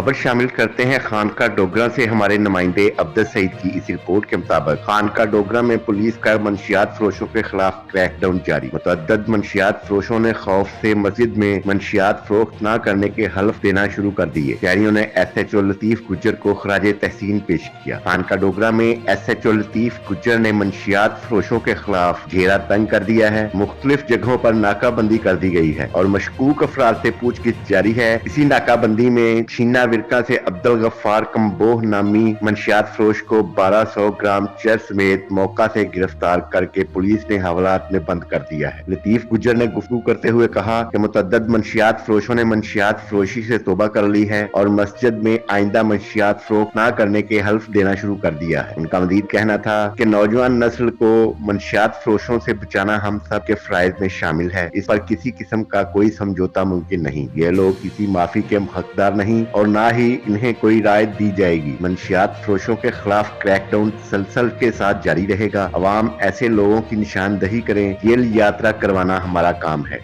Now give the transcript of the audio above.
खबर शामिल करते हैं खानका डोगरा से हमारे नुमाइंदे अब्दुल सईद की इस रिपोर्ट के मुताबिक खानका डोगरा में पुलिस का मंशियात फरोशों के खिलाफ क्रैकडाउन जारी। मुतअद्दिद मंशियात फरोशों ने खौफ से मस्जिद में मंशियात फरोख्त न करने के हल्फ देना शुरू कर दिए। शहरियों ने SHO लतीफ गुज्जर को खराजे तहसीन पेश किया। खानका डोगरा में SHO लतीफ गुज्जर ने मंशियात फरोशों के खिलाफ घेरा तंग कर दिया है। मुख्तलिफ जगहों पर नाकाबंदी कर दी गई है और मशकूक अफराद से पूछगिछ जारी है। इसी नाकाबंदी में छीना विरका से अब्दुल गफ्फार कम्बोह नामी मंशियात फरोश को 1200 ग्राम चरस समेत मौका से गिरफ्तार करके पुलिस ने हवालात में बंद कर दिया है। लतीफ गुज्जर ने गुफ्तगू करते हुए कहा कि मुतअद्दिद मंशियात फरोशों ने मंशियात फरोशी से तौबा कर ली है और मस्जिद में आइंदा मंशियात फरोख्त न करने के हल्फ देना शुरू कर दिया है। उनका मजीद कहना था कि नौजवान नस्ल को मंशियात फरोशों से बचाना हम सब के फराइज में शामिल है। इस पर किसी किस्म का कोई समझौता मुमकिन नहीं। ये लोग किसी माफी के हकदार नहीं और ना ही इन्हें कोई राहत दी जाएगी। मंशियात फरोशों के खिलाफ क्रैकडाउन तसलसल के साथ जारी रहेगा। अवाम ऐसे लोगों की निशानदही करें। ये यात्रा करवाना हमारा काम है।